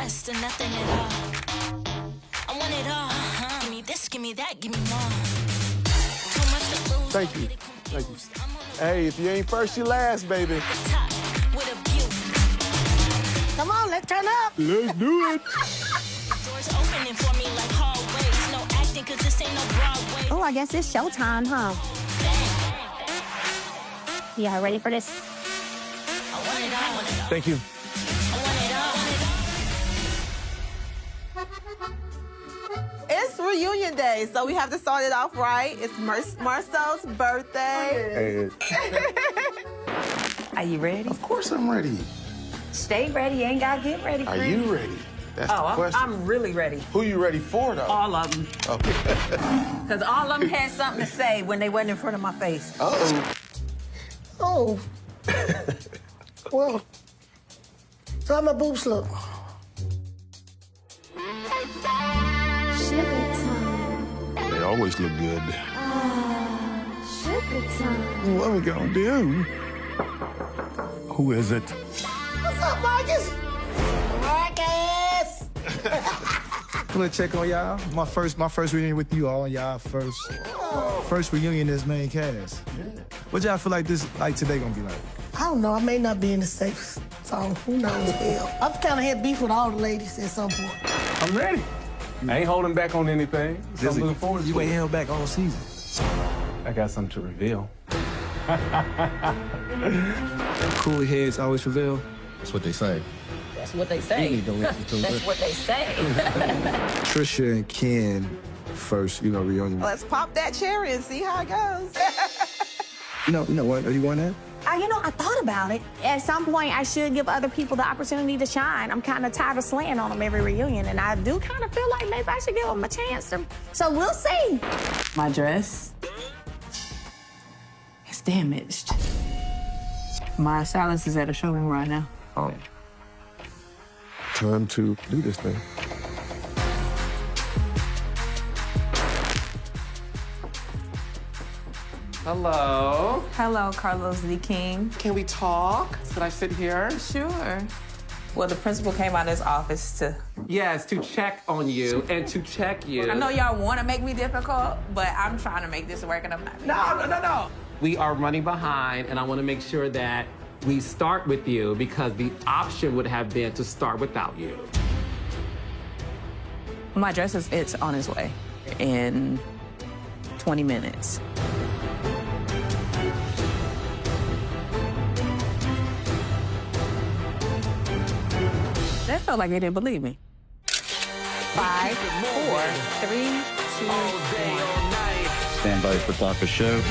less than nothing at all. I want it all. Give me this, give me that, give me more. Too much to lose. Thank you. Thank you. Hey, if you ain't first, you last, baby. Top with a view. Come on, let's turn up. Let's do it. Doors opening for me like hallways. No acting, cause this ain't no Broadway. Oh, I guess it's showtime, huh? Y'all ready for this? I want it all. Thank you. I want it all. It's reunion day, so we have to start it off right. It's Marcel's birthday. Hey, Are you ready? of course I'm ready. Stay ready. You ain't got to get ready. Are you ready? That's the Oh, question. I'm really ready. Who you ready for, though? All of them. Okay. Because all of them had something to say when they wasn't in front of my face. Uh-oh. Oh. Well, so how my boobs look? Sugar time. They always look good. Sugar time. What we gonna do? Who is it? What's up, Marcus? Marcus! I'm gonna check on y'all. My first reunion with you all. Y'all first reunion as main cast. What y'all feel like today gonna be like? I don't know. I may not be in the safe zone. Who knows? Hell, I've kind of had beef with all the ladies at some point. I'm ready. I ain't holding back on anything. So I'm looking forward to You ain't it. held back all season. I got something to reveal. Cool heads always prevail. That's what they say. That's what they say. You need to listen to That's it. what they say. Trisha and Ken first, reunion. Let's pop that cherry and see how it goes. You know what? You want that? I thought about it. At some point, I should give other people the opportunity to shine. I'm kind of tired of slaying on them every reunion, and I do kind of feel like maybe I should give them a chance. So we'll see. My dress is damaged. My silence is at a showroom right now. Oh. Time to do this thing. Hello. Hello, Carlos the King. Can we talk? Should I sit here? Sure. Well, the principal came out of his office to... Yes, to check on you and to check you. I know y'all want to make me difficult, but I'm trying to make this work and I'm not. No. We are running behind, and I want to make sure that we start with you because the option would have been to start without you. My dress it's on its way in 20 minutes. That felt like they didn't believe me. 5, 4, 3, 2, 1. Stand by for Dr. Show.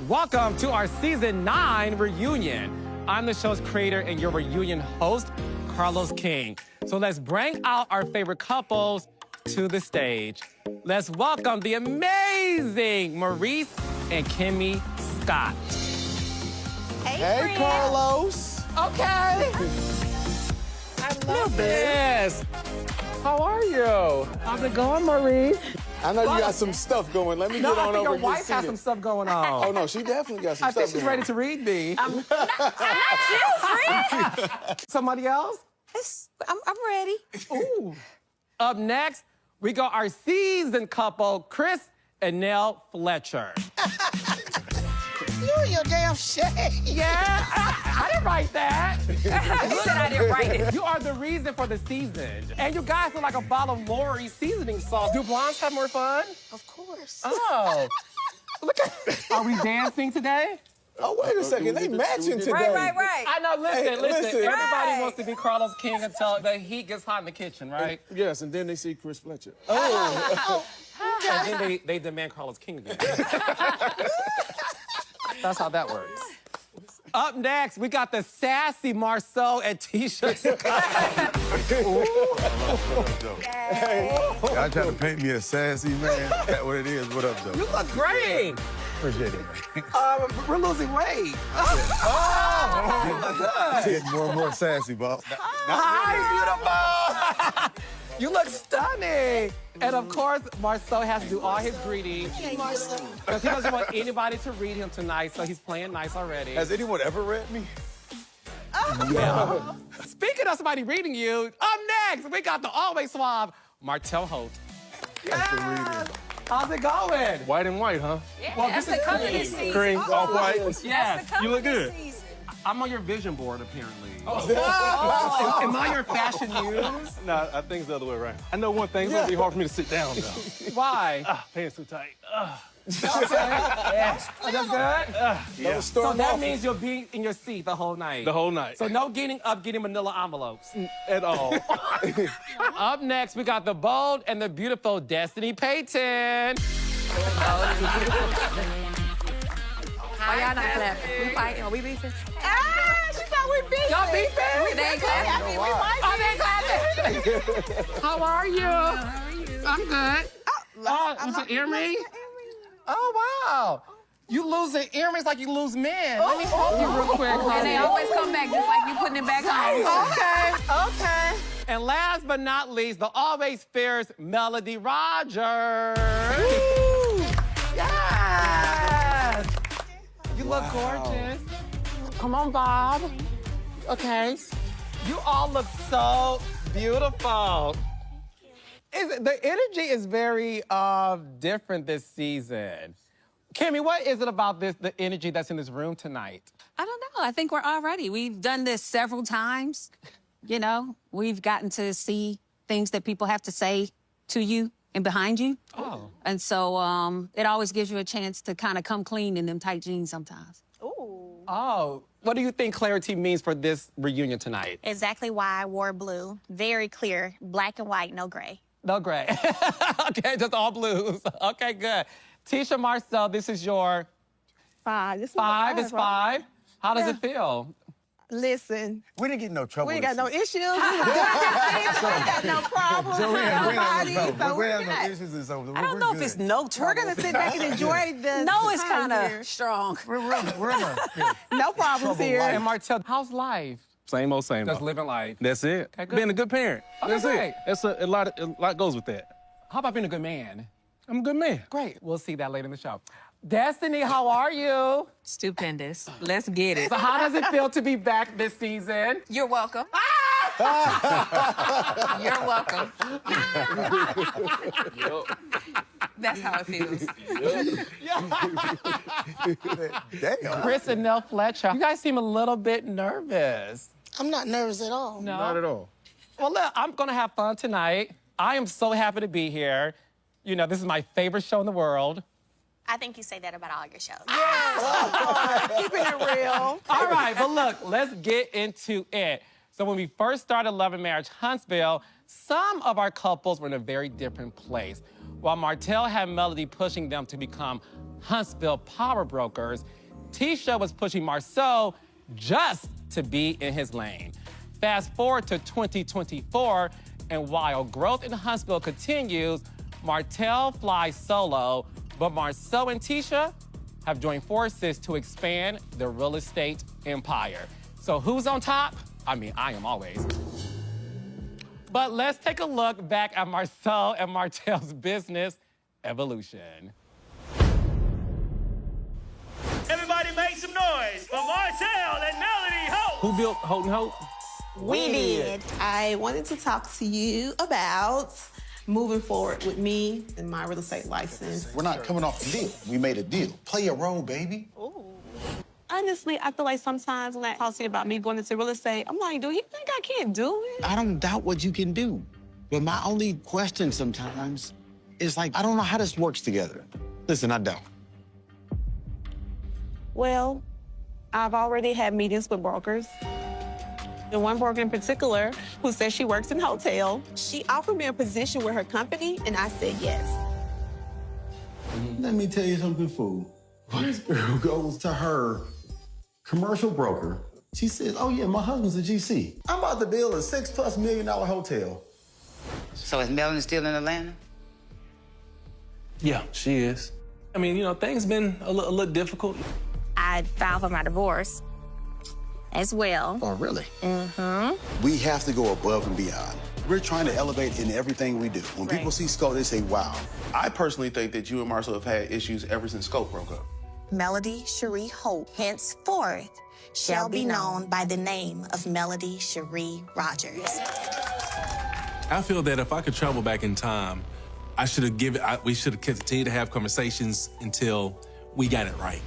Welcome to our season 9 reunion. I'm the show's creator and your reunion host, Carlos King. So let's bring out our favorite couples to the stage. Let's welcome the amazing Maurice and Kimmy Scott. Hey, Carlos. Okay. I love this. How are you? How's it going, Maurice? I know you got some stuff going. Let me No, get I on think over your and get wife has seated. some stuff going on. Oh, no, she definitely got some I stuff think she's going ready to read me. Somebody else? I'm ready. Ooh. Up next, we got our seasoned couple, Chris and Nell Fletcher. You and your damn shit. Yeah, I didn't write that. He said I didn't write it. You are the reason for the season. And you guys look like a bottle of Lori's seasoning sauce. Do blondes have more fun? Of course. Oh. Look at. Are we dancing today? Oh, wait a second. They matching today. Right. I know, listen. Hey, listen. Everybody Right. wants to be Carlos King until the heat gets hot in the kitchen, right? Yes, and then they see Chris Fletcher. And then they demand Carlos King again. That's how that works. Up next, we got the sassy Marceau and Tisha Scott. Y'all trying to paint me as sassy, man. That's what it is. What up, though? You look great. Appreciate it, man. We're losing weight. Getting more and more sassy, Bob. Hi, beautiful. You look stunning. And of course, Marceau has to do all his greetings. Because he doesn't want anybody to read him tonight, so he's playing nice already. Has anyone ever read me? Yeah. Speaking of somebody reading you, up next, we got the always suave Martell Holt. Thanks for reading. How's it going? White and white, huh? Yeah, Well, that's this the is color cream. this season. Cream, off-white. Yes. You look good. I'm on your vision board, apparently. Am I your fashion muse? Nah, I think it's the other way around. I know one thing, it's gonna be hard for me to sit down, though. Why? Pants too tight. Yes. That's good? Yeah. So that means you'll be in your seat the whole night. The whole night. So no getting up, getting manila envelopes. At all. Up next, we got the bold and the beautiful Destiny Payton. Why y'all not clapping? We fighting? Are we beefing? She thought we beat. Y'all beefing? They ain't clapping. We might Oh, they clapping. How are you? I'm good. Was it earring? Oh, wow. You lose the earrings like you lose men. Let me help you real quick, And they honey. always come back just like you putting it back home. Okay. And last but not least, the always fierce Melody Rogers. Yes! You look gorgeous. Come on, Bob. Okay. You all look so beautiful. The energy is very different this season. Kimmy, what is it about the energy that's in this room tonight? I don't know. I think we're all ready. We've done this several times. You know, we've gotten to see things that people have to say to you and behind you. Oh. And so it always gives you a chance to kind of come clean in them tight jeans sometimes. Oh. What do you think clarity means for this reunion tonight? Exactly why I wore blue. Very clear, black and white, no gray. No gray. Okay, just all blues. Okay, good. Tisha Marceau, this is your 5. This is 5. It's 5. How does it feel? Listen, We didn't get in no trouble. we ain't got no issues. We got no problems. So we ain't Nobody. So no we're issues. It's over. I don't know if it's no trouble. We're gonna sit back and enjoy the No, it's time kind here. of strong. We're in a No problems here. And Martell, how's life? same old, same Just old. living life. That's it. Okay, good. Being a good parent. Okay, That's great. it. That's a lot goes with that. How about being a good man? I'm a good man. Great. We'll see that later in the show. Destiny, how are you? Stupendous. Let's get it. So how does it feel to be back this season? You're welcome. You're welcome. That's how it feels. Damn. Chris and Nell Fletcher, you guys seem a little bit nervous. I'm not nervous at all. No? Not at all. Well, look, I'm gonna have fun tonight. I am so happy to be here. You know, this is my favorite show in the world. I think you say that about all your shows. Keeping it real. All right, but look, let's get into it. So when we first started Love and Marriage Huntsville, some of our couples were in a very different place. While Martell had Melody pushing them to become Huntsville power brokers, Tisha was pushing Marceau just to be in his lane. Fast forward to 2024, and while growth in Huntsville continues, Martell flies solo, but Marceau and Tisha have joined forces to expand their real estate empire. So who's on top? I mean, I am always. But let's take a look back at Marceau and Martell's business evolution. Everybody make some noise for Martell and Melody Holt. Who built Holt and Holt? We did. I wanted to talk to you about moving forward with me and my real estate license. We're not coming off the deal. We made a deal. Play your role, baby. Honestly, I feel like sometimes when I talk to you about me going into real estate, I'm like, do you think I can't do it? I don't doubt what you can do. But my only question sometimes is like, I don't know how this works together. Listen, I don't. Well, I've already had meetings with brokers. The one broker in particular who says she works in hotel, she offered me a position with her company, and I said yes. Let me tell you something, fool. This girl goes to her commercial broker. She says, oh yeah, my husband's a GC. I'm about to build a $6+ million hotel. So is Melanie still in Atlanta? Yeah, she is. I mean, you know, things been a little difficult. I filed for my divorce as well. Oh, really? Mm-hmm. We have to go above and beyond. We're trying to elevate in everything we do. When people see Scope, they say, wow. I personally think that you and Marcel have had issues ever since Scope broke up. Melody Cherie Hope, henceforth, shall be known by the name of Melody Cherie Rogers. I feel that if I could travel back in time, we should have continued to have conversations until we got it right.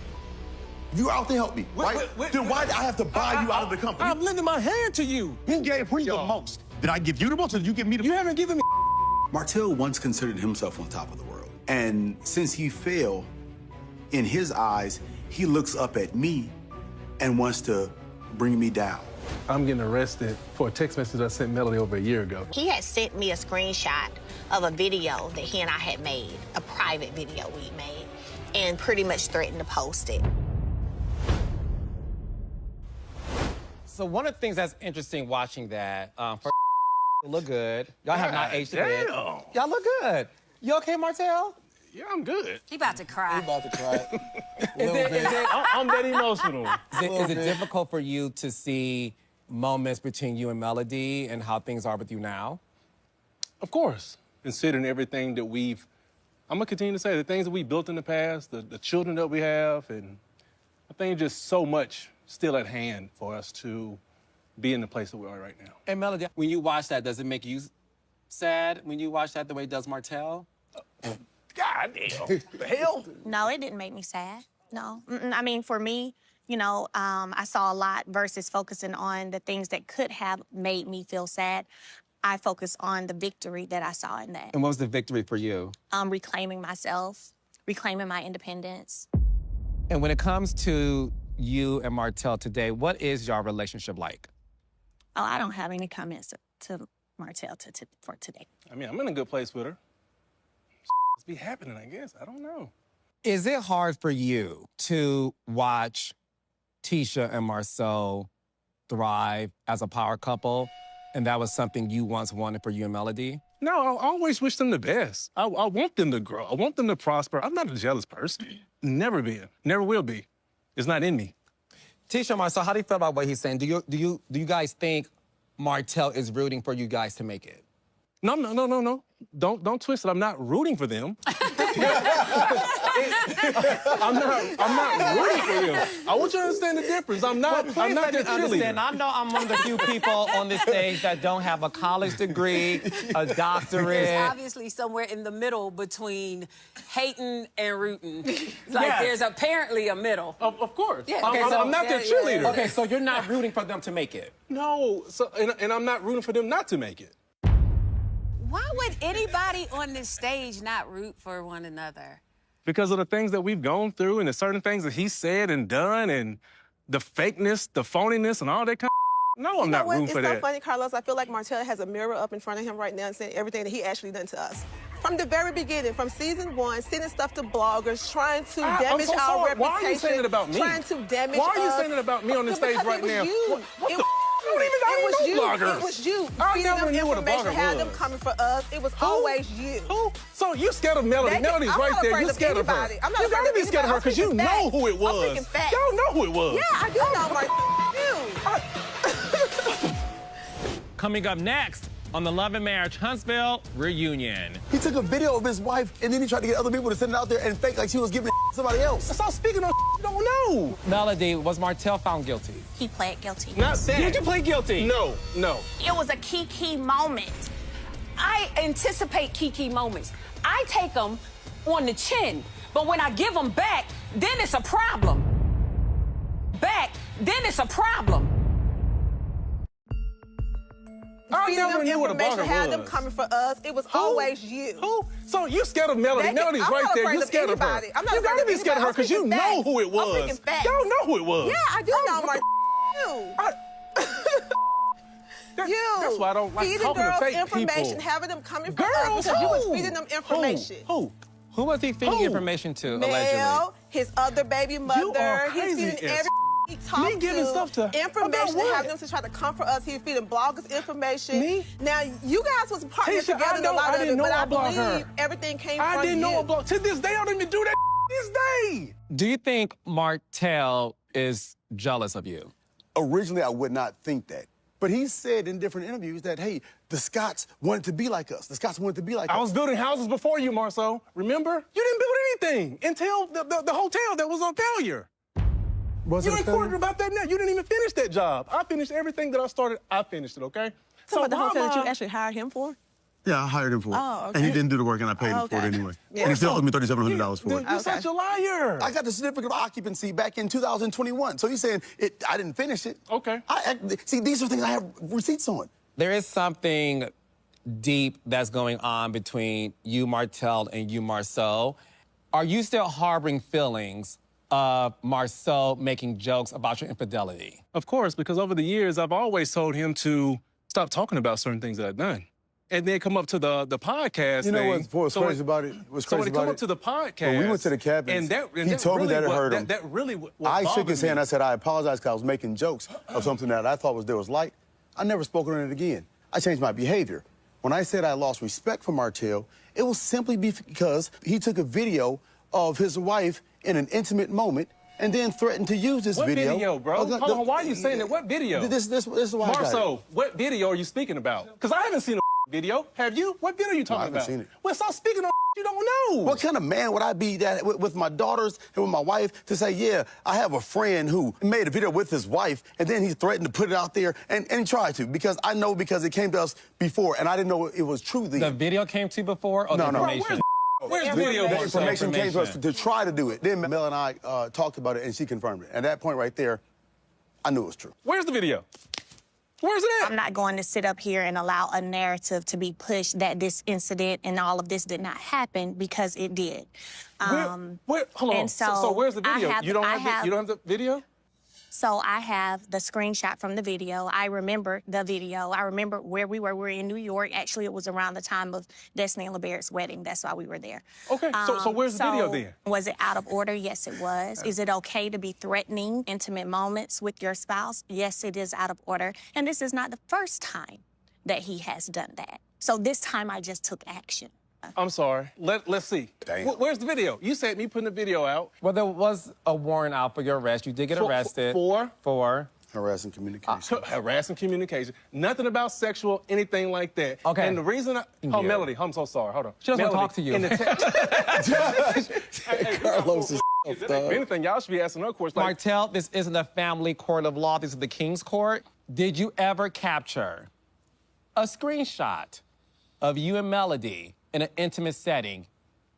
You out there help me, right? Then why did I have to buy you out of the company? I'm lending my hand to you. Who gave who the most? Did I give you the most or did you give me the most? You haven't given me. Martell once considered himself on top of the world. And since he failed, in his eyes, he looks up at me and wants to bring me down. I'm getting arrested for a text message I sent Melody over a year ago. He had sent me a screenshot of a video that he and I had made, a private video we made, and pretty much threatened to post it. So one of the things that's interesting watching that, for look good. Y'all have not aged a bit. Y'all look good. You okay, Martell? Yeah, I'm good. He about to cry. I'm that emotional. Is it difficult for you to see moments between you and Melody and how things are with you now? Of course. Considering everything that I'm gonna continue to say the things that we built in the past, the children that we have, and I think just so much still at hand for us to be in the place that we are right now. And Melody, when you watch that, does it make you sad when you watch that the way it does Martell? God damn. The hell? No, it didn't make me sad. No. I mean, for me, you know, I saw a lot versus focusing on the things that could have made me feel sad. I focused on the victory that I saw in that. And what was the victory for you? Reclaiming myself, reclaiming my independence. And when it comes to you and Martell today, what is your relationship like? Oh, I don't have any comments to Martell for today. I mean, I'm in a good place with her. It's be happening, I guess. I don't know. Is it hard for you to watch Tisha and Marcel thrive as a power couple, and that was something you once wanted for you and Melody? No, I always wish them the best. I want them to grow. I want them to prosper. I'm not a jealous person. Never been. Never will be. It's not in me. Tisha and Marcel, how do you feel about what he's saying? Do you guys think Martell is rooting for you guys to make it? No. Don't twist it. I'm not rooting for them. I'm not rooting for them. I want you to understand the difference. I'm not their cheerleader. I know I'm one of the few people on this stage that don't have a college degree, a doctorate. There's obviously somewhere in the middle between hating and rooting. Like there's apparently a middle. Of course. Yeah. Okay, I'm not their cheerleader. Yeah. Okay, so you're not rooting for them to make it? No, and I'm not rooting for them not to make it. Why would anybody on this stage not root for one another? Because of the things that we've gone through and the certain things that he said and done and the fakeness, the phoniness, and all that kind of No, I'm not rooting for that. It's so funny, Carlos. I feel like Martell has a mirror up in front of him right now and saying everything that he actually done to us. From the very beginning, from season 1, sending stuff to bloggers, trying to damage our reputation. Why are you saying it about me? Trying to damage Why are you us. saying it about me on the stage right now? It was you. I feeding never them knew what a information, blogger had them was. coming for us. It was always you. Who? So you scared of Melody? Melody's right there. You scared of her. I'm not You gotta be scared of her because you know who it was. Y'all know who it was. Yeah, I do know you. Coming up next on the Love and Marriage Huntsville reunion. He took a video of his wife and then he tried to get other people to send it out there and fake like she was giving it to somebody else. Stop speaking on you don't know. Melody, was Martell found guilty? He pled guilty. Not that. Did you plead guilty? No. It was a key moment. I anticipate key moments. I take them on the chin, but when I give them back, then it's a problem. I never knew what a blogger had them was. coming for us. It was always you. Who? So you scared of Melody? Melody's I'm right not there. afraid You of scared of her. anybody. I'm not You afraid gotta of be scared of her because you anybody. know who it I'm was. speaking facts. Y'all know who it was. Yeah, I do know you. That's why I don't like feeding talking to girls fake information, people. having them coming for us because you was feeding them information. Who? Who was he feeding information to, allegedly? Mel, his other baby mother. You are He's crazy feeding as every he talked Me giving to stuff to- information about and what? having them to try to come for us. He's feeding bloggers information. Me? Now, you guys was partnering Tisha, together in a lot I of didn't it, know but I I blocked believe her. everything came I from didn't know you. a blog. To this day, I don't even do that this day. Do you think Martell is jealous of you? Originally, I would not think that. But he said in different interviews that, hey, the Scotts wanted to be like us. The Scotts wanted to be like us. I was building houses before you, Marceau. Remember? You didn't build anything until the hotel that was on failure. Was you it a inquired failure? about that now. You didn't even finish that job. I finished everything that I started. I finished it, okay? So about the hotel that you Mama- actually hired him for? Yeah, I hired him for it. Oh, And he okay. didn't do the work, and I paid him for it anyway. Yeah. And he still owed me $3,700 for it. You're such a liar. I got the certificate of occupancy back in 2021. So you're saying I didn't finish it. Okay. See, these are things I have receipts on. There is something deep that's going on between you, Martell, and you, Marceau. Are you still harboring feelings of Marceau making jokes about your infidelity? Of course, because over the years, I've always told him to stop talking about certain things that I've done. And then come up to the podcast You know thing. what's crazy about it? What's So when crazy it come about up to the podcast, When we went to the cabins, and that he told me that it hurt him. That really what I shook bothered his hand. me. I said, I apologize because I was making jokes of something that I thought there was light. I never spoke on it again. I changed my behavior. When I said I lost respect for Martell, it was simply because he took a video of his wife in an intimate moment and then threatened to use this What video. video, bro? Hold on, why are you saying that? What video? This is why I got it. Marceau, what video are you speaking about? Because I haven't seen a video. Have you? What video are you talking I haven't about? seen it. Well, stop speaking on you don't know. What kind of man would I be that with my daughters and with my wife to say, yeah, I have a friend who made a video with his wife and then he threatened to put it out there and he tried to because I know because it came to us before and I didn't know it was true then. The video came to you before or the No. information? Where's the video? The Marceau? information came to us to try to do it. Then Mel and I talked about it and she confirmed it. At that point right there, I knew it was true. Where's the video? Where's it at? I'm not going to sit up here and allow a narrative to be pushed that this incident and all of this did not happen because it did. Hold on. And So where's the video? I You don't have the video? So I have the screenshot from the video. I remember the video. I remember where we were. We were in New York. Actually, it was around the time of Destiny and LeBaird's wedding. That's why we were there. Okay, so where's the video then? Was it out of order? Yes, it was. Is it okay to be threatening intimate moments with your spouse? Yes, it is out of order. And this is not the first time that he has done that. So this time I just took action. I'm sorry. Let's see. Damn. Where's the video? You said me putting the video out. Well, there was a warrant out for your arrest. You did get arrested. For? Harassing communication. Harassing communication. Nothing about sexual, anything like that. Okay. And the reason Yeah. Melody, I'm so sorry. Hold on. She doesn't want to Melody, talk to you. In the text. Carlos is If anything, y'all should be asking her questions. Like, Martell, this isn't a family court of law. This is the King's Court. Did you ever capture a screenshot of you and Melody in an intimate setting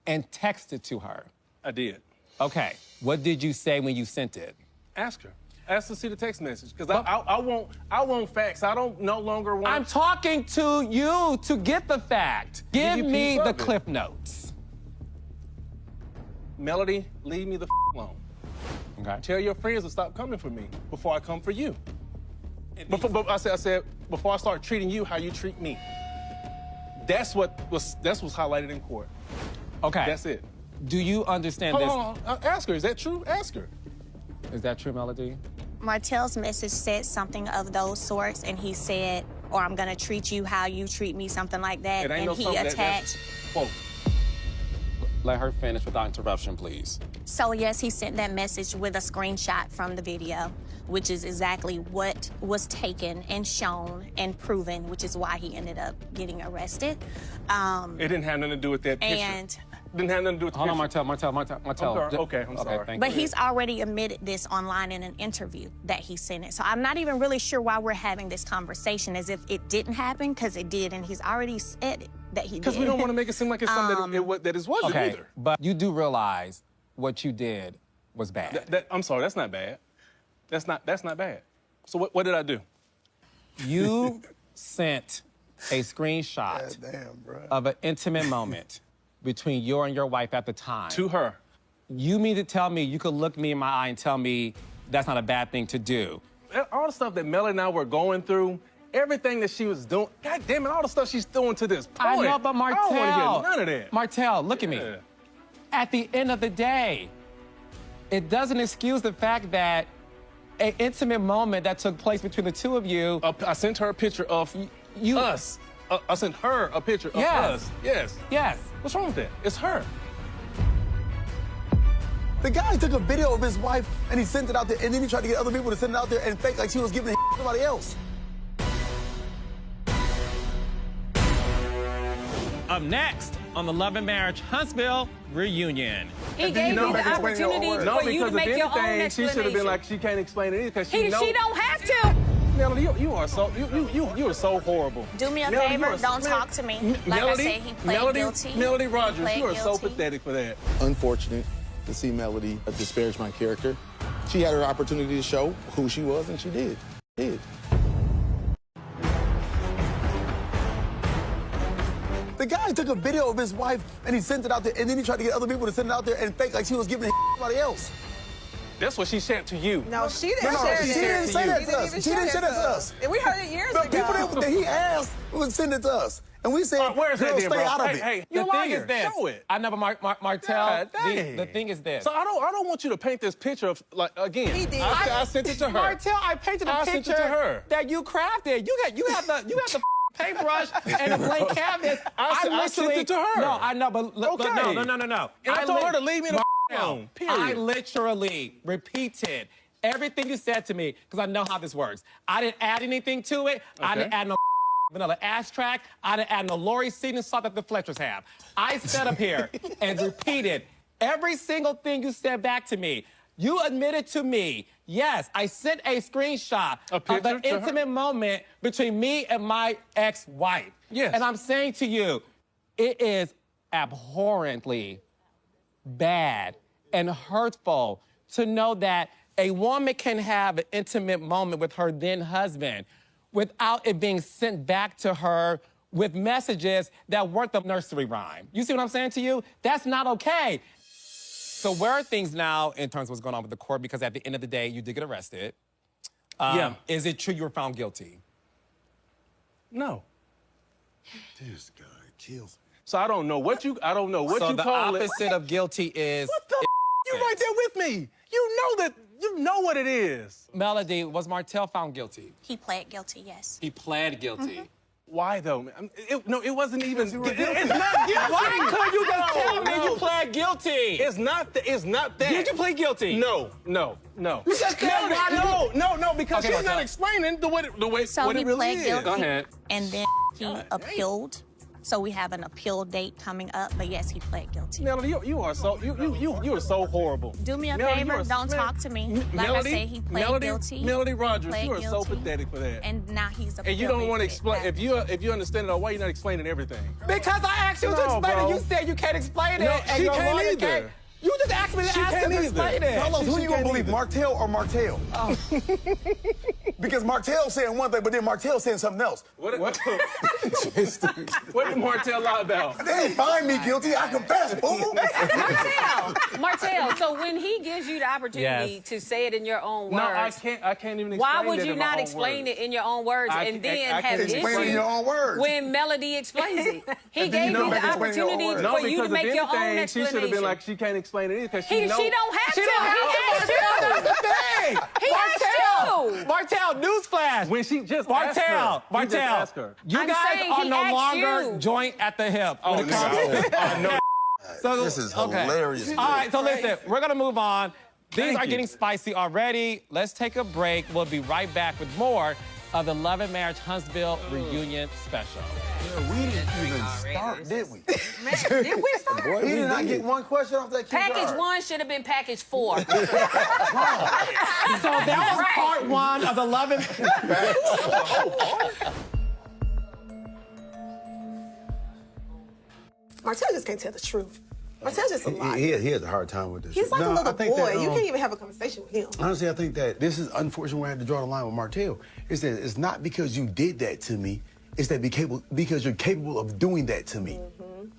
and text it to her? I did. Okay. What did you say when you sent it? Ask her. Ask her to see the text message. Because I want facts. I don't no longer want. I'm talking to you to get the fact. Give you me piece the of it. clip notes. Melody, leave me the alone. Okay. Tell your friends to stop coming for me before I come for you. I said before I start treating you how you treat me. That's what's highlighted in court. Okay. That's it. Do you understand Hold on. Ask her. Is that true? Ask her. this? Is that true, Melody? Martell's message said something of those sorts, and he said, or I'm gonna treat you how you treat me, something like that. It ain't And no he something that's attached. quote. Let her finish without interruption, please. So yes, he sent that message with a screenshot from the video, which is exactly what was taken and shown and proven, which is why he ended up getting arrested. It didn't have nothing to do with that picture. And didn't have nothing to do with the Hold on, picture. Martell. Okay, I'm sorry. Thank But you. he's already admitted this online in an interview that he sent it. So I'm not even really sure why we're having this conversation as if it didn't happen, because it did, and he's already said it, that he did. Because we don't want to make it seem like it's something that it wasn't Okay, either. but you do realize what you did was bad. I'm sorry, that's not bad. That's not bad. So what did I do? You sent a screenshot of an intimate moment between you and your wife at the time. To her. You mean to tell me you could look me in my eye and tell me that's not a bad thing to do? All the stuff that Melody and I were going through, everything that she was doing, God damn it, all the stuff she's doing to this point. I know, but Martell. I don't want to hear none of that. Martell, look at me. Yeah. At the end of the day, it doesn't excuse the fact that an intimate moment that took place between the two of you. I sent her a picture of us. I sent her a picture of us. Yes. Yes. What's wrong with that? It's her. The guy took a video of his wife and he sent it out there and then he tried to get other people to send it out there and fake like she was giving it to somebody else. Up next on the Love and Marriage Huntsville reunion. He gave you the opportunity for you to make your own explanation. She should have been like, she can't explain it either because she knows. She don't have to. Melody, you are so horrible. Do me a favor, don't talk to me. Like I said, he played guilty. Melody Rogers, you are so guilty. pathetic for that. Unfortunate to see Melody disparage my character. She had her opportunity to show who she was, and she did. The guy took a video of his wife and he sent it out there, and then he tried to get other people to send it out there and fake like she was giving it to somebody else. That's what she said to you. No, she didn't share she didn't say that to us. She didn't say that to us. And we heard it years The ago. people that he asked would send it to us. And we said, where's that girl, then, stay bro? out of Hey, it. hey, The thing is this. Show it. I know, but Martell, God dang. the thing is this. So I don't want you to paint this picture of, like, again. He did. I sent it to her. Martell, I painted a I sent picture it to her. that you crafted. You have the paintbrush and a blank canvas. I sent it to her. No, I know, but no. And I told her to leave me the alone. Period. I literally repeated everything you said to me because I know how this works. I didn't add anything to it. I didn't add no vanilla ass track. I didn't add no Lori seasoning salt that the Fletchers have. I sat up here and repeated every single thing you said back to me. You admitted to me, yes, I sent a screenshot of the intimate moment between me and my ex-wife. Yes. And I'm saying to you, it is abhorrently bad and hurtful to know that a woman can have an intimate moment with her then husband without it being sent back to her with messages that weren't the nursery rhyme. You see what I'm saying to you? That's not okay. So where are things now in terms of what's going on with the court? Because at the end of the day, you did get arrested. Yeah. Is it true you were found guilty? No. This guy kills me. So I don't know what you So call the opposite of guilty is... What the You right there with me. You know what it is. Melody, was Martell found guilty? He pled guilty, yes. He pled guilty. Why though, man? It wasn't even. It's not guilty. Why couldn't you just tell me you pled guilty? It's not that. Did you plead guilty? No. You just said no, because she's not explaining the way So what he it really pled is. guilty, Go ahead. and then he appealed. So we have an appeal date coming up, but yes, he pled guilty. Melody, you are so horrible. Do me a Melody, favor, don't talk to me. Like I said, he pled guilty. Melody Rogers, pled you are so guilty, pathetic for that. And now he's appealing. And you don't want to it explain. back. If you understand it all, why are you not explaining everything? Because I asked you to explain bro. it. You said you can't explain it. No, and she your can't lawyer either. can't. You just asked me to She ask can't him to either. explain it. Carlos, who you gonna believe, Martell or Martell? Oh. Because Martell saying one thing, but then Martell saying something else. What did Martell lie about? They ain't find me guilty. I confess, fool. Martell, so when he gives you the opportunity to say it in your own words, No, I can't even explain why would it you in my not own explain words. it in your own words and then I have can't issues Explain it in your own words. when Melody explains it? He And then gave you you don't the make it explain your own opportunity words. No, for you to because make if your own anything, explanation. she should have been like, she can't explain it either because She don't have to. She don't have He asked you. That's the thing. He asked you. Martell, newsflash. when she just Martell, asked her. you I'm guys saying are he no asked longer you. joint at the hip. Oh, when it comes to no. So, This is okay. hilarious. All right, so listen, we're gonna move on. These Thank are you. getting spicy already. Let's take a break. We'll be right back with more of the Love and Marriage Huntsville reunion special. Yeah, we didn't even start, did we? Did we start? Boy, we did not get one question off that key Package card. 1 should have been package 4. So that was part 1 of the Love and... Martell just can't tell the truth. Martell's just a liar. He has a hard time with this. He's like No, a I little think boy. that, You can't even have a conversation with him. Honestly, I think that this is unfortunate where I had to draw the line with Martell. It's that it's not because you did that to me. It's that because you're capable of doing that to me.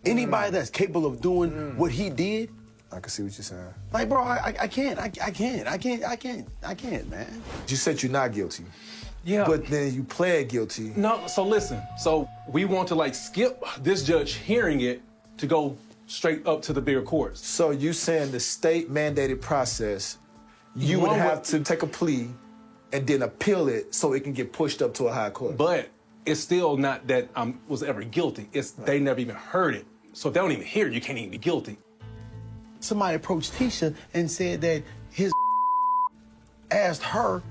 Anybody that's capable of doing what he did, I can see what you're saying. like, bro, I can't, man. You said you're not guilty, Yeah. but then you pled guilty. No, so listen. So we want to like skip this judge hearing it to go straight up to the bigger courts. So you saying the state mandated process, you would One have would- to take a plea and then appeal it so it can get pushed up to a high court. But it's still not that I was ever guilty. It's they never even heard it. So if they don't even hear it, you can't even be guilty. Somebody approached Tisha and said that his asked her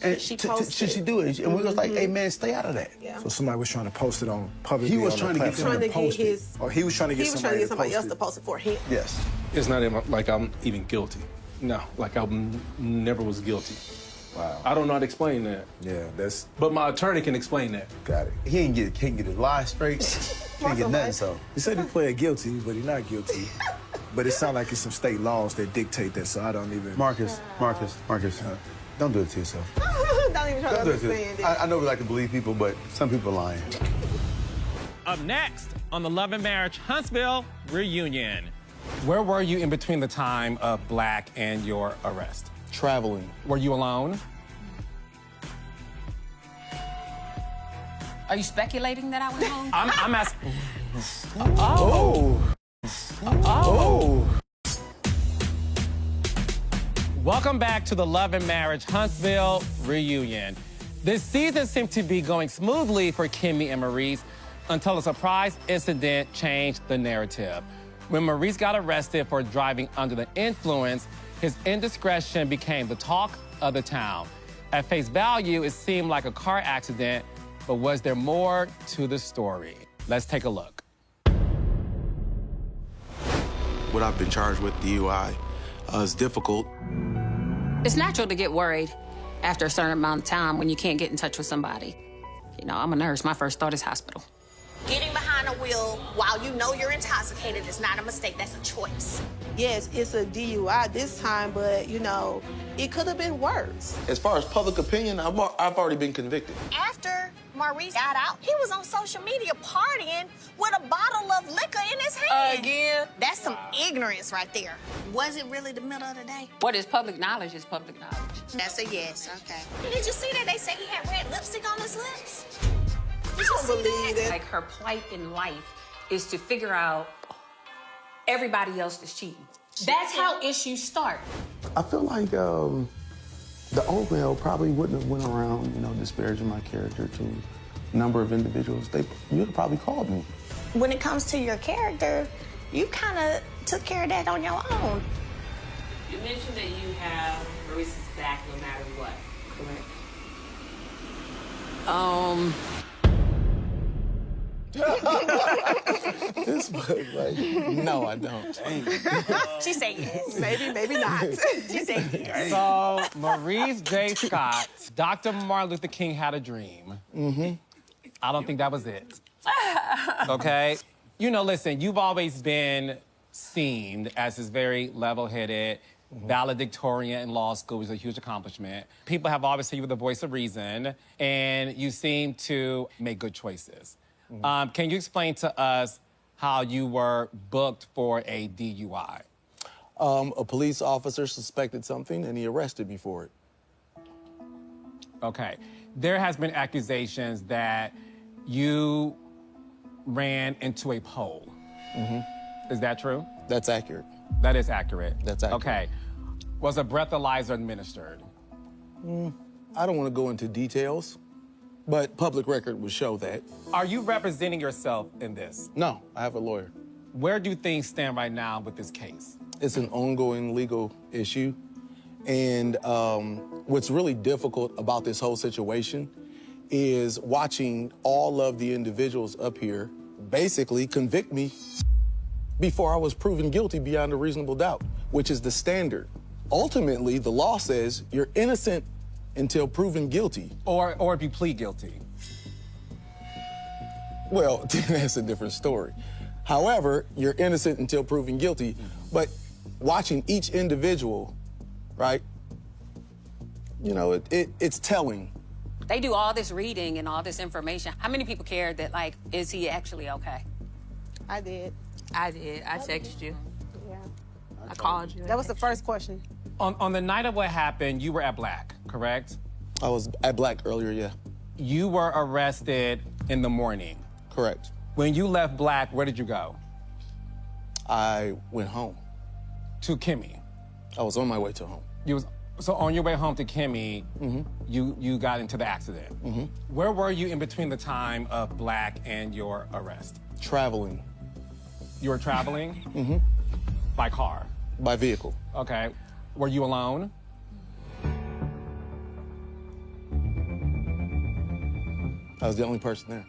And She should posted. she do it? And we was like, hey, man, stay out of that. Yeah. So somebody was trying to post it on public. He was trying to get Trying to get his. Or he was trying to get somebody else to post it for him. Yes. It's not even like I'm even guilty. No, like I never was guilty. Wow. I don't know how to explain that. Yeah, that's But my attorney can explain that. got it. He can't get his lies straight. Can't get nothing, so. He said he pled guilty, but he's not guilty. But it sounds like it's some state laws that dictate that, so I don't even. Marcus, don't do it to yourself. Don't even try to Don't do it to understand it. I know we like to believe people, but some people are lying. Up next on the Love and Marriage Huntsville reunion. Where were you in between the time of Black and your arrest? Traveling. Were you alone? Are you speculating that I went home? I'm asking. Welcome back to the Love and Marriage Huntsville reunion. This season seemed to be going smoothly for Kimmy and Maurice until a surprise incident changed the narrative. When Maurice got arrested for driving under the influence, his indiscretion became the talk of the town. At face value, it seemed like a car accident, but was there more to the story? Let's take a look. What I've been charged with, DUI, is difficult. It's natural to get worried after a certain amount of time when you can't get in touch with somebody. You know, I'm a nurse. My first thought is hospital. Getting behind the wheel while you know you're intoxicated is not a mistake, that's a choice. Yes, it's a DUI this time, but you know, it could have been worse. As far as public opinion, I've already been convicted. After Maurice got out, he was on social media partying with a bottle of liquor in his hand. Again? That's some ignorance right there. Was it really the middle of the day? What is public knowledge is public knowledge. That's a yes, okay. Did you see that they say he had red lipstick on his lips? I don't believe that. Like, her plight in life is to figure out everybody else is cheating. That's how issues start. I feel like the old male probably wouldn't have went around, disparaging my character to a number of individuals. You'd have probably called me. When it comes to your character, you kind of took care of that on your own. You mentioned that you have Maurice's back no matter what, correct? This was like, no, I don't. She said yes. Maybe not. She said yes. So, Maurice J. Scott, Dr. Martin Luther King had a dream. I don't think that was it. Okay? Listen, you've always been seen as this very level-headed, valedictorian in law school, which is a huge accomplishment. People have always seen you with the voice of reason, and you seem to make good choices. Can you explain to us how you were booked for a DUI? A police officer suspected something, and he arrested me for it. Okay. There has been accusations that you ran into a pole. Is that true? That's accurate. That is accurate. That's accurate. Okay. Was a breathalyzer administered? I don't want to go into details, but public record would show that. Are you representing yourself in this? No, I have a lawyer. Where do things stand right now with this case? It's an ongoing legal issue. And what's really difficult about this whole situation is watching all of the individuals up here basically convict me before I was proven guilty beyond a reasonable doubt, which is the standard. Ultimately, the law says you're innocent until proven guilty. Or if you plead guilty. Well, that's a different story. However, you're innocent until proven guilty. But watching each individual, right, it's telling. They do all this reading and all this information. How many people care that, is he actually okay? I did. I did. I texted you. Yeah. I called you. That was the first question. On the night of what happened, you were at Black, correct? I was at Black earlier, yeah. You were arrested in the morning. Correct. When you left Black, where did you go? I went home. To Kimmy. I was on my way to home. So on your way home to Kimmy, you got into the accident. Where were you in between the time of Black and your arrest? Traveling. You were traveling? By car? By vehicle. Okay. Were you alone? I was the only person there.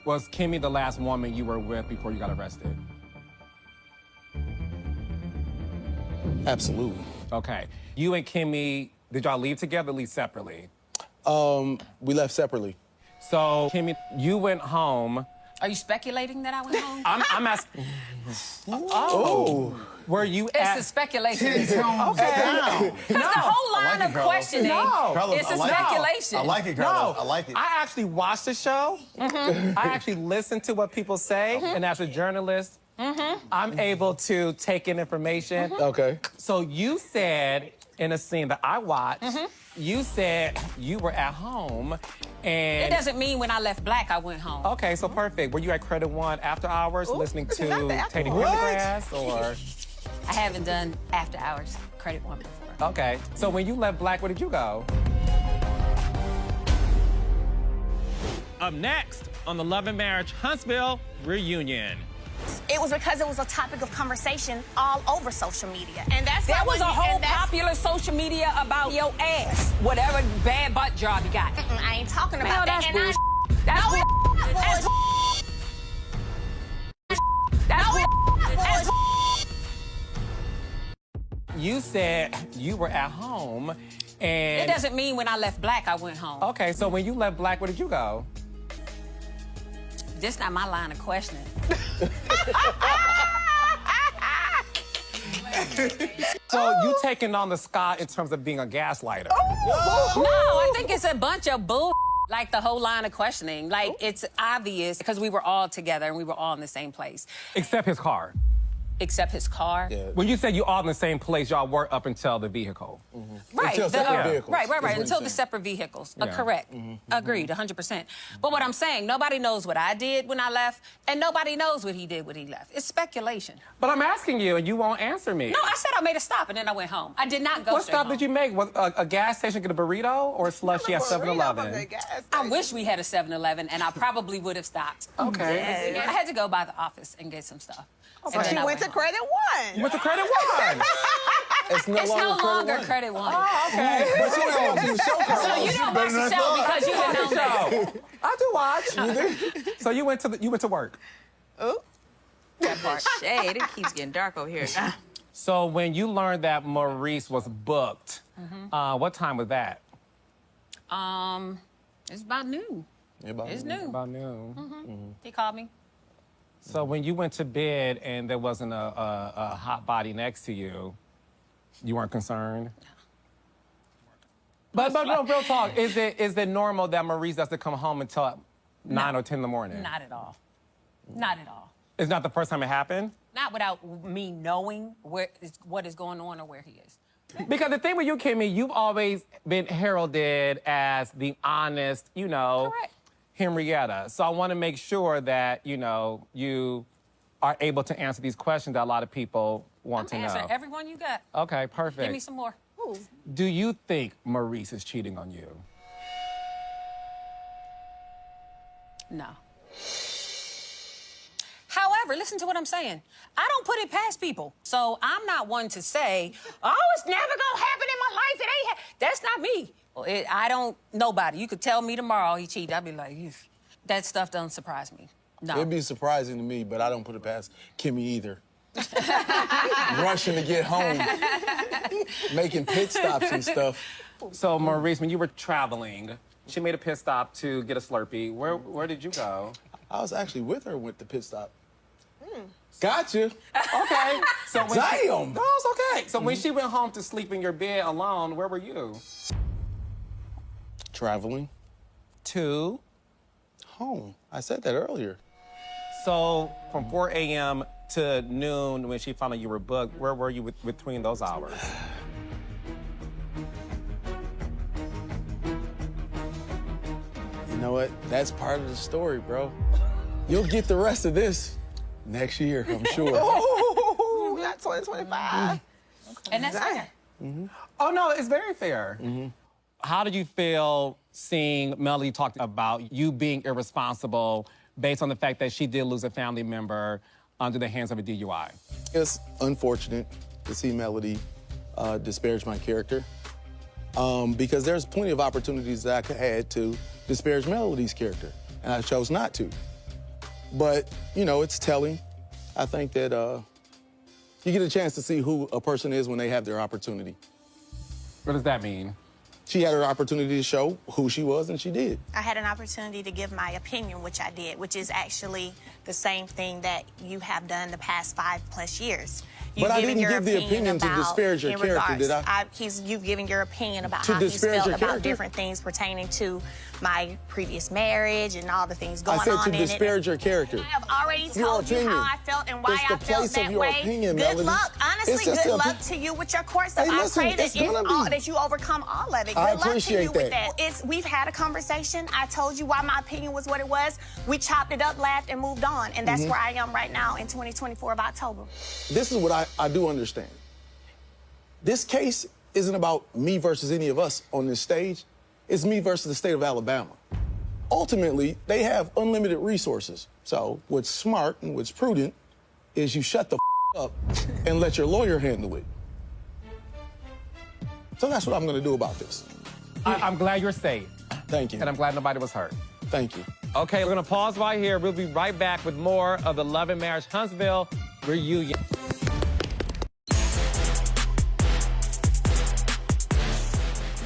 Was Kimmy the last woman you were with before you got arrested? Absolutely. Okay. You and Kimmy, did y'all leave together or leave separately? We left separately. So, Kimmy, you went home. Are you speculating that I went home? I'm asking. Oh. Were you It's at... a speculation. Okay. Because the whole line of questioning is a speculation. I like it, Carlos. I like it. I actually watched the show. I actually listened to what people say, and as a journalist, I'm able to take in information. Okay. So you said in a scene that I watched, you said you were at home, and It doesn't mean when I left Black, I went home. okay, so perfect. Were you at Credit One after hours, listening to Teddy Pendergrass, or? I haven't done after hours Credit One before. Okay. So when you left Black, where did you go? Up next on the Love and Marriage Huntsville reunion. It was because it was a topic of conversation all over social media. And that's There why was a when you- whole and that's- popular social media about your ass, whatever bad butt job you got. I ain't talking No, about that. that's And I- bullshit. That's No, bullshit. it's That's No, bullshit. it's You said you were at home, and... It doesn't mean when I left Black, I went home. Okay, so when you left Black, where did you go? This not my line of questioning. So you taking on the Scott in terms of being a gaslighter? No, I think it's a bunch of bull. Like the whole line of questioning. Like it's obvious because we were all together and we were all in the same place. Except his car. Except his car. Yeah. When you said you all in the same place, y'all were up until the vehicle. Right. Until separate vehicles, Right. is what he's Until the saying. separate vehicles. Yeah. Correct. Agreed, 100%. But what I'm saying, nobody knows what I did when I left, and nobody knows what he did when he left. It's speculation. But I'm asking you, and you won't answer me. No, I said I made a stop, and then I went home. I did not go What straight stop home. did you make? Was a gas station get a burrito or a slushy at 7-Eleven? I wish we had a 7-Eleven, and I probably would have stopped. Okay. I had to go by the office and get some stuff. So And then she I went to home. Credit One. You went to Credit One. It's no It's no longer One. Credit One. Oh, okay. But you don't watch the show, Carlos. So you don't watch the show because you didn't know me. I do watch. So you went to work. Oh. That part. Shade, it keeps getting dark over here. So when you learned that Maurice was booked, what time was that? It's about noon. It's noon. About noon. He called me. So when you went to bed and there wasn't a hot body next to you, you weren't concerned? But no, real talk. Is it normal that Maurice doesn't come home until 9 or 10 in the morning? Not at all. Not at all. It's not the first time it happened? Not without me knowing what is going on or where he is. Because the thing with you, Kimmy, you've always been heralded as the honest, Correct. Henrietta. So I want to make sure that, you are able to answer these questions that a lot of people want to I'm know. answering everyone you got. Okay, perfect. Give me some more. Ooh. Do you think Maurice is cheating on you? No. However, listen to what I'm saying. I don't put it past people. So I'm not one to say, oh, it's never gonna happen in my life. It ain't That's not me. Well, nobody. You could tell me tomorrow he cheated. I'd be like, that stuff doesn't surprise me. No. It'd be surprising to me, but I don't put it past Kimmy either. Rushing to get home, making pit stops and stuff. So, Maurice, when you were traveling, she made a pit stop to get a Slurpee. Where did you go? I was actually with her with the pit stop. Gotcha. Okay. So when Damn. No, it's okay. So when she went home to sleep in your bed alone, where were you? Traveling. To? Home. I said that earlier. So from 4 a.m. to noon, when she found out you were booked, where were you between those hours? You know what? That's part of the story, bro. You'll get the rest of this next year, I'm sure. Ooh, not 2025. And that's fair. Oh, no, it's very fair. How did you feel seeing Melody talk about you being irresponsible based on the fact that she did lose a family member under the hands of a DUI? It's unfortunate to see Melody disparage my character because there's plenty of opportunities that I could have had to disparage Melody's character. and I chose not to. But, you know, it's telling. I think that you get a chance to see who a person is when they have their opportunity. What does that mean? She had her opportunity to show who she was, and she did. I had an opportunity to give my opinion, which I did, which is actually the same thing that you have done the past 5+ years. But I didn't give the opinion to disparage your character, did I? You've given your opinion about To how he's disparage felt your about character? different things pertaining to my previous marriage and all the things going I said on to in disparage your character. I have already Your told you opinion. how I felt and why It's the I felt place of that your way. opinion, Good Melody. luck. Honestly, It's just good the luck opinion. to you with your court stuff. Hey, listen, I pray that, it's gonna be- that you overcome all of it. Good I luck to appreciate you with that. that. We've had a conversation. I told you why my opinion was what it was. We chopped it up, laughed, and moved on. And that's Mhm. where I am right now in 2024 of October. This is what I do understand. This case isn't about me versus any of us on this stage. It's me versus the state of Alabama. Ultimately, they have unlimited resources. So what's smart and what's prudent is you shut the up and let your lawyer handle it. So that's what I'm gonna do about this. I'm glad you're safe. Thank you. And I'm glad nobody was hurt. Thank you. Okay, we're gonna pause right here. We'll be right back with more of the Love and Marriage Huntsville reunion.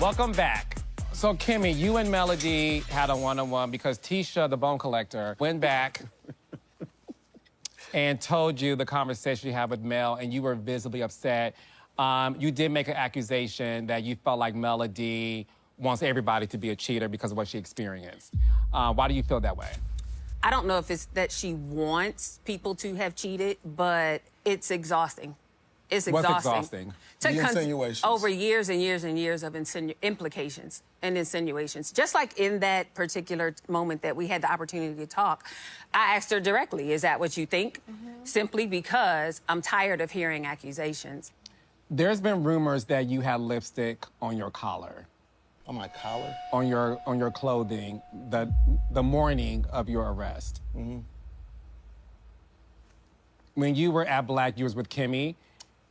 Welcome back. So, Kimmy, you and Melody had a one-on-one because Tisha, the bone collector, went back and told you the conversation you had with Mel, and you were visibly upset. You did make an accusation that you felt like Melody wants everybody to be a cheater because of what she experienced. Why do you feel that way? I don't know if it's that she wants people to have cheated, but it's exhausting. It's What's exhausting. exhausting? The insinuations. Over years and years and years of implications and insinuations. Just like in that particular moment that we had the opportunity to talk, I asked her directly, is that what you think? Simply because I'm tired of hearing accusations. There's been rumors that you had lipstick on your collar. On my collar? On your clothing the morning of your arrest. Mm-hmm. When you were at Black, you was with Kimmy,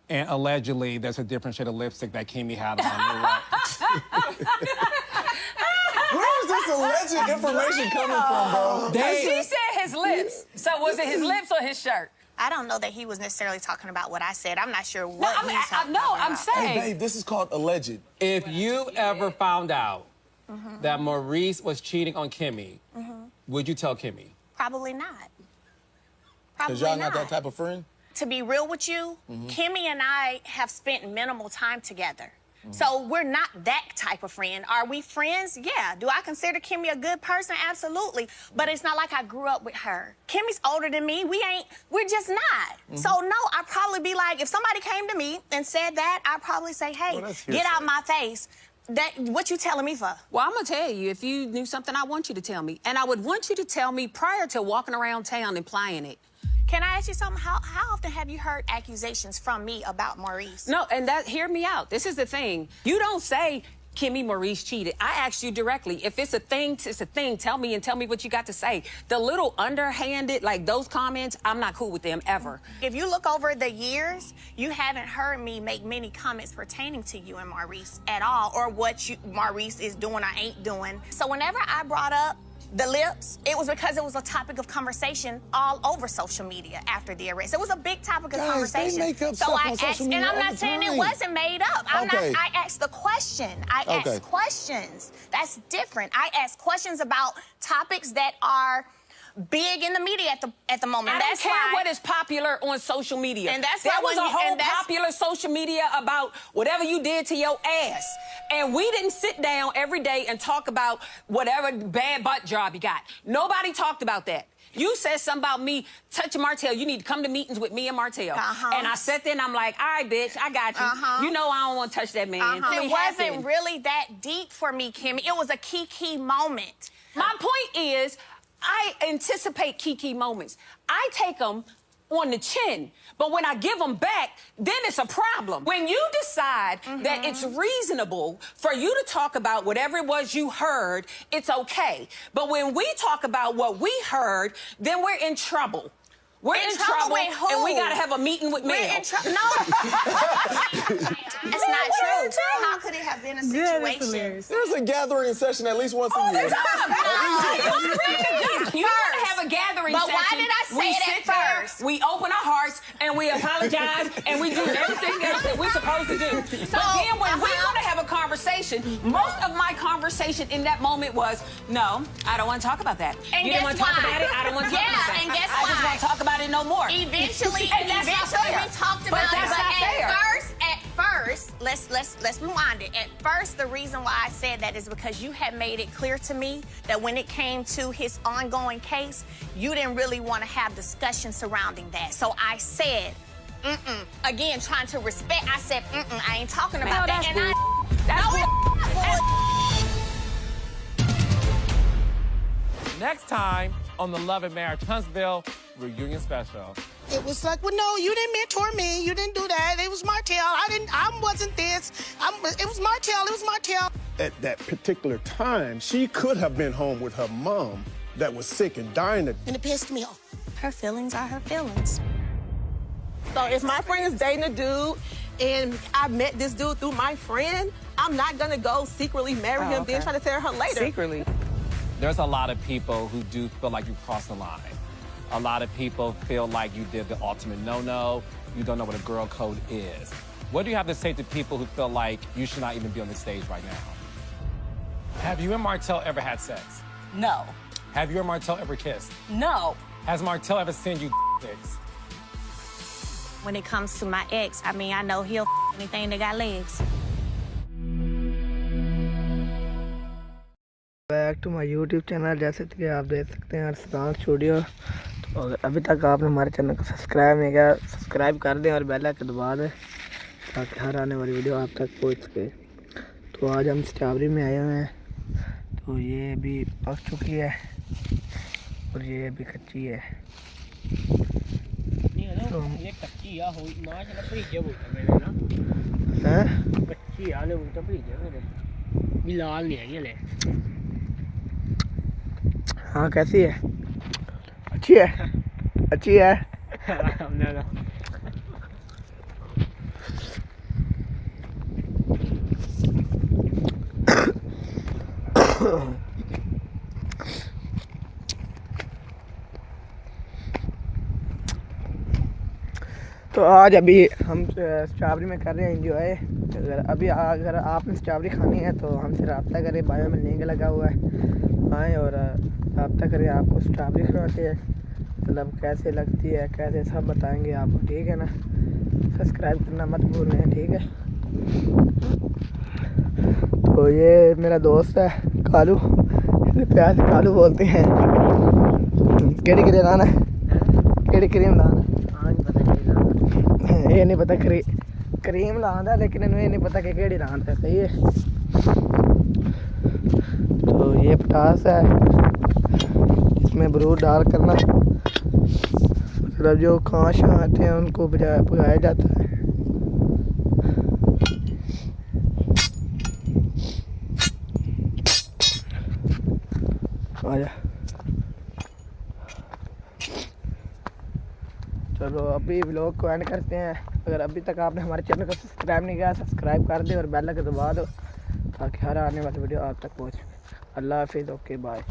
and allegedly there's a different shade of lipstick that Kimmy had on. Where is this alleged information coming from, bro? She said his lips. So was it his lips or his shirt? I don't know that he was necessarily talking about what I said. I'm not sure what I mean, he's talking about. I'm saying. Hey, babe, this is called alleged. If you ever found out that Maurice was cheating on Kimmy, would you tell Kimmy? Probably not. Because y'all not that type of friend? To be real with you, Kimmy and I have spent minimal time together. So we're not that type of friend. Are we friends? Yeah. Do I consider Kimmy a good person? Absolutely. But it's not like I grew up with her. Kimmy's older than me. We're just not. So no, I'd probably be like, if somebody came to me and said that, I'd probably say, hey, get out my face. What you telling me for? Well, I'm gonna tell you, if you knew something, I want you to tell me. And I would want you to tell me prior to walking around town implying it. Can I ask you something? How often have you heard accusations from me about Maurice? No, and hear me out. This is the thing. You don't say, Kimmy, Maurice cheated. I asked you directly. If it's a thing, it's a thing. Tell me and tell me what you got to say. The little underhanded, like those comments, I'm not cool with them ever. If you look over the years, you haven't heard me make many comments pertaining to you and Maurice at all, or what Maurice is doing or ain't doing. So whenever I brought up the lips, it was because it was a topic of conversation all over social media after the arrest. It was a big topic of conversation. They make up so stuff I on social asked, media and I'm all not the saying it time. wasn't made up. Okay. I asked the question. I asked questions. That's different. I asked questions about topics that are big in the media at the moment. I don't care what is popular on social media. And that's there why was when a you- whole and that's- popular social media about whatever you did to your ass. And we didn't sit down every day and talk about whatever bad butt job you got. Nobody talked about that. You said something about me touching Martell. You need to come to meetings with me and Martell. And I sat there and I'm like, all right, bitch, I got you. You know I don't want to touch that man. It wasn't really that deep for me, Kimmy. It was a key moment. My point is, I anticipate key moments. I take them on the chin, but when I give them back, then it's a problem. When you decide that it's reasonable for you to talk about whatever it was you heard, it's okay. But when we talk about what we heard, then we're in trouble. We're in trouble with who? and we gotta have a meeting with Mel. We're in trouble. No. That's not true. How could it have been a situation? There's a gathering session at least once a year. You gotta have a gathering But session. why did I say it at first? We open our hearts and we apologize and we do everything else that we're supposed to do. So then when we want to have a conversation, most of my conversation in that moment was, no, I don't want to talk about that. And you didn't want to talk about it, I don't want to talk about that. And guess I just want to talk about it no more. Eventually, And that's not fair. we talked about But it. that's But not fair. at first, let's rewind it. At first, the reason why I said that is because you had made it clear to me that when it came to his ongoing case, you didn't really want to have discussion surrounding that. So I said, again, trying to respect, I said, I ain't talking about that. And Next time on the Love and Marriage Huntsville reunion special. It was like, well, no, you didn't mentor me. You didn't do that. It was Martell. I wasn't this. It was Martell. It was Martell. At that particular time, she could have been home with her mom that was sick and dying. And it pissed me off. Her feelings are her feelings. So if my friend is dating a dude and I met this dude through my friend, I'm not gonna go secretly marry him, then try to tell her later. Secretly. There's a lot of people who do feel like you crossed the line. A lot of people feel like you did the ultimate no-no. You don't know what a girl code is. What do you have to say to people who feel like you should not even be on the stage right now? Have you and Martell ever had sex? No. Have you and Martell ever kissed? No. Has Martell ever sent you pics? When it comes to my ex, I mean, I know he'll anything that got legs. Back to my YouTube channel. जैसे कि आप देख सकते हैं Arsalan studio. तो अगर अभी तक आपने हमारे चैनल को सब्सक्राइब नहीं किया, सब्सक्राइब कर दें और बेल आइकन दबा दें ताकि हर आने वाली वीडियो आप तक पहुंच सके। तो आज हम स्ट्रॉबेरी में आए हुए हैं। तो ये अभी पक चुकी है और ये अभी कच्ची है। तो हाँ कैसी है? अच्छी है? अच्छी है? तो आज अभी हम स्ट्रॉबेरी में कर रहे हैं एंजॉय। अगर आपने स्ट्रॉबेरी खानी है तो हमसे रब्ता करें, बायो में लिंक लगा हुआ है, आएँ और रब्ता करें। आपको स्ट्रॉबेरी खिलाते हैं, मतलब कैसे लगती है, कैसे सब बताएंगे आपको, ठीक है ना। सब्सक्राइब करना मत भूलें, ठीक है। तो ये मेरा दोस्त है कालू, प्यार से कालू बोलते हैं। केड़ी क्रीम लाना है? केड़ी क्रीम लाना है? ये नहीं पता क्रीम लाना, लेकिन इन्हें नहीं पता कि केड़ी लाना है। सही है। तो ये पटास है, इसमें बरूद डाल करना, मतलब जो कांच आते हैं उनको बुझाया जाता है। आजा। चलो अभी व्लॉग को एंड करते हैं। अगर अभी तक आपने हमारे चैनल को सब्सक्राइब नहीं किया, सब्सक्राइब कर दे और बेल आइकन दबा दो ताकि हर आने वाली वीडियो आप तक पहुँचे। अल्लाह हाफिज़, ओके बाय।